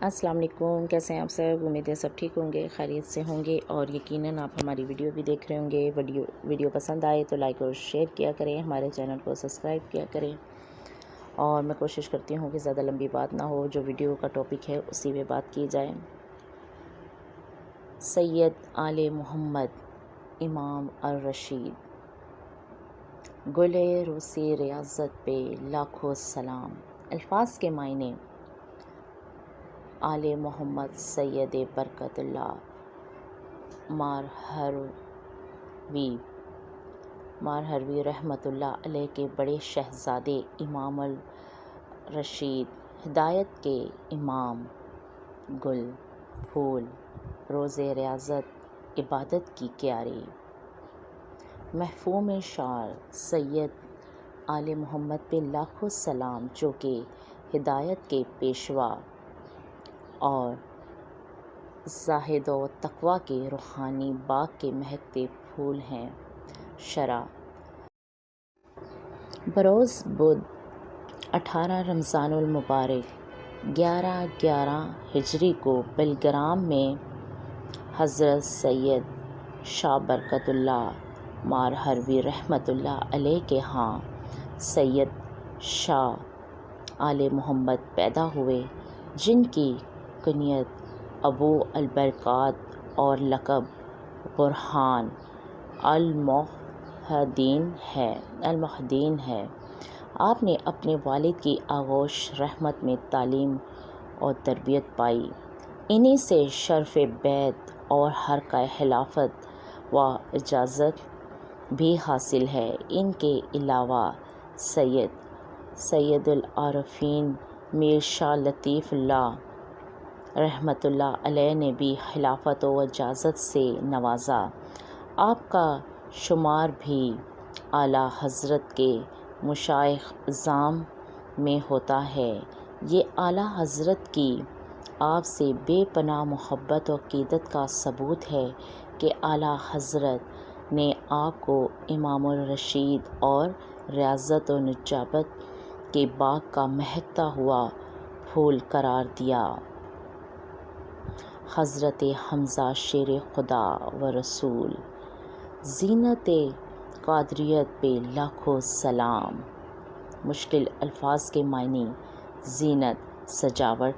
السلام علیکم، کیسے ہیں آپ سب؟ امید ہے سب ٹھیک ہوں گے، خیریت سے ہوں گے، اور یقیناً آپ ہماری ویڈیو بھی دیکھ رہے ہوں گے۔ ویڈیو پسند آئے تو لائک اور شیئر کیا کریں، ہمارے چینل کو سبسکرائب کیا کریں، اور میں کوشش کرتی ہوں کہ زیادہ لمبی بات نہ ہو، جو ویڈیو کا ٹاپک ہے اسی پہ بات کی جائے۔ سید آل محمد امام الرشید، گل روسی ریاضت پہ لاکھوں سلام۔ الفاظ کے معنی: آل محمد سید برکت اللہ مارہروی رحمۃ اللہ علیہ کے بڑے شہزادے امام الرشید، ہدایت کے امام، گل، پھول، روز ریاضت، عبادت کی کیاری۔ مفہوم شعر: سید آل محمد پہ لاکھوں سلام، جو کہ ہدایت کے پیشوا اور زاہد و تقویٰ کے روحانی باغ کے مہکتے پھول ہیں۔ شرح: بروز بدھ 18 رمضان المبارک 1111 ہجری کو بلگرام میں حضرت سید شاہ برکت اللہ مارہروی رحمۃ اللہ علیہ کے ہاں سید شاہ آل محمد پیدا ہوئے، جن کی کنیت ابو البرکات اور لقب برہان المحدثین ہے۔ آپ نے اپنے والد کی آغوش رحمت میں تعلیم اور تربیت پائی، انہی سے شرف بیعت اور حرکہ خلافت و اجازت بھی حاصل ہے۔ ان کے علاوہ سید العارفین میر شاہ لطیف اللہ رحمۃ اللہ علیہ نے بھی خلافت و اجازت سے نوازا۔ آپ کا شمار بھی اعلیٰ حضرت کے مشائخ اعظام میں ہوتا ہے۔ یہ اعلیٰ حضرت کی آپ سے بے پناہ محبت و عقیدت کا ثبوت ہے کہ اعلیٰ حضرت نے آپ کو امام الرشید اور ریاضت و نجابت کے باغ کا مہکتا ہوا پھول قرار دیا۔ حضرت حمزہ شیر خدا و رسول، زینت قادریت پہ لاکھوں سلام۔ مشکل الفاظ کے معنی: زینت، سجاوٹ،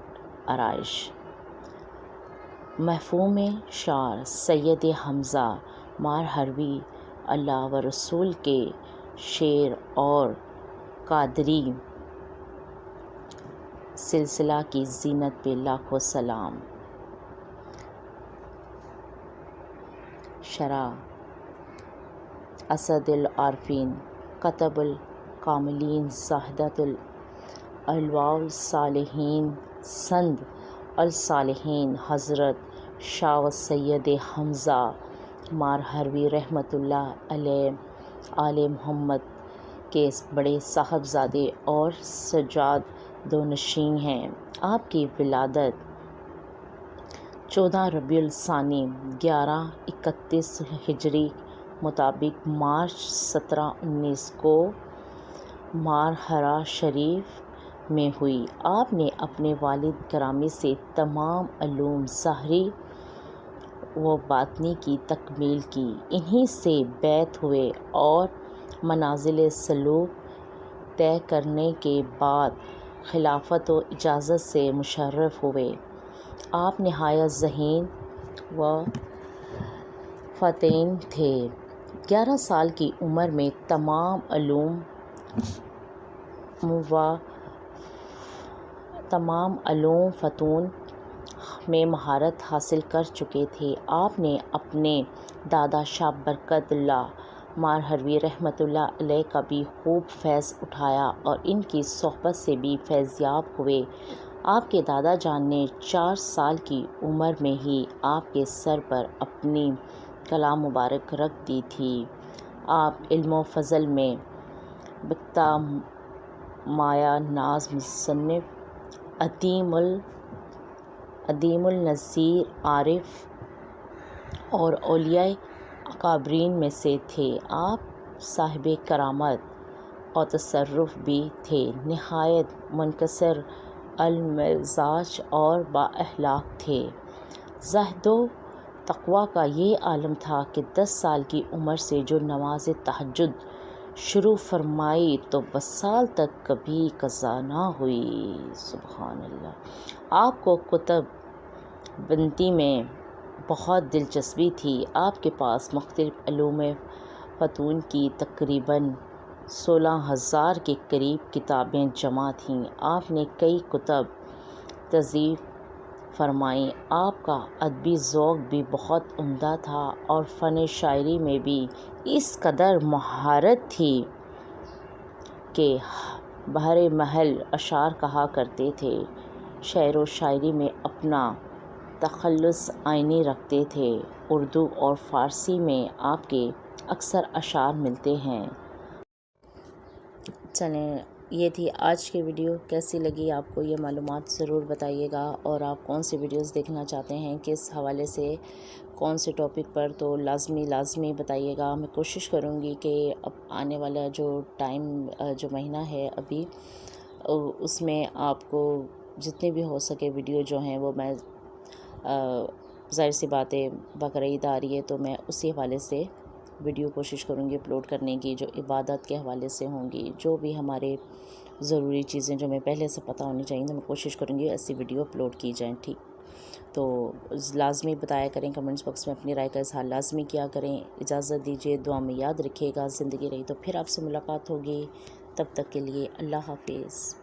آرائش۔ مفہوم شعر: سید حمزہ مارہروی اللہ و رسول کے شعر اور قادری سلسلہ کی زینت پہ لاکھوں سلام۔ شرح: اسد العارفین، قطب الکاملین، زاہدۃ الاولیاء الصالحین، سند الصالحین، حضرت شاہ و سید حمزہ مارہروی رحمۃ اللہ علیہ آل محمد کے بڑے صاحبزادے اور سجادانشین ہیں۔ آپ کی ولادت 14 ربیع الثانی 1131 ہجری مطابق مارچ 17 کو مارہرہ شریف میں ہوئی۔ آپ نے اپنے والد گرامی سے تمام علوم ظاہری و باطنی کی تکمیل کی، انہی سے بیعت ہوئے اور منازل سلوک طے کرنے کے بعد خلافت و اجازت سے مشرف ہوئے۔ آپ نہایت ذہین و فطن تھے۔ 11 سال کی عمر میں تمام علوم فنون میں مہارت حاصل کر چکے تھے۔ آپ نے اپنے دادا شاہ برکت اللہ مارہروی رحمۃ اللہ علیہ کا بھی خوب فیض اٹھایا اور ان کی صحبت سے بھی فیضیاب ہوئے۔ آپ کے دادا جان نے 4 سال کی عمر میں ہی آپ کے سر پر اپنی کلام مبارک رکھ دی تھی۔ آپ علم و فضل میں بیختہ مایہ ناز مصنف، عظیم النظیر عارف اور اولیاء اکابرین میں سے تھے۔ آپ صاحب کرامت اور تصرف بھی تھے، نہایت منکسر المزاج اور بااخلاق تھے۔ زہد و تقویٰ کا یہ عالم تھا کہ 10 سال کی عمر سے جو نماز تہجد شروع فرمائی تو 20 سال تک کبھی قضا نہ ہوئی۔ سبحان اللہ۔ آپ کو کتب بنتی میں بہت دلچسپی تھی۔ آپ کے پاس مختلف علوم فنون کی تقریباً 16,000 کے قریب کتابیں جمع تھیں۔ آپ نے کئی کتب تالیف فرمائیں۔ آپ کا ادبی ذوق بھی بہت عمدہ تھا اور فن شاعری میں بھی اس قدر مہارت تھی کہ بہر محل اشعار کہا کرتے تھے۔ شعر و شاعری میں اپنا تخصص عینی رکھتے تھے۔ اردو اور فارسی میں آپ کے اکثر اشعار ملتے ہیں۔ چلیں، یہ تھی آج کی ویڈیو۔ کیسی لگی آپ کو یہ معلومات ضرور بتائیے گا، اور آپ کون سی ویڈیوز دیکھنا چاہتے ہیں، کس حوالے سے، کون سے ٹاپک پر، تو لازمی بتائیے گا۔ میں کوشش کروں گی کہ اب آنے والا جو ٹائم، جو مہینہ ہے ابھی، اس میں آپ کو جتنی بھی ہو سکے ویڈیو جو ہیں وہ میں، ظاہر سی بات ہے بقرعید آ رہی ہے تو میں اسی حوالے سے ویڈیو کوشش کروں گی اپلوڈ کرنے کی، جو عبادت کے حوالے سے ہوں گی، جو بھی ہمارے ضروری چیزیں جو میں پہلے سے پتہ ہونی چاہیے، تو میں کوشش کروں گی ایسی ویڈیو اپلوڈ کی جائیں۔ ٹھیک، تو لازمی بتایا کریں، کمنٹس باکس میں اپنی رائے کا اظہار لازمی کیا کریں۔ اجازت دیجیے، دعا میں یاد رکھیے گا۔ زندگی رہی تو پھر آپ سے ملاقات ہوگی، تب تک کے لیے اللہ حافظ۔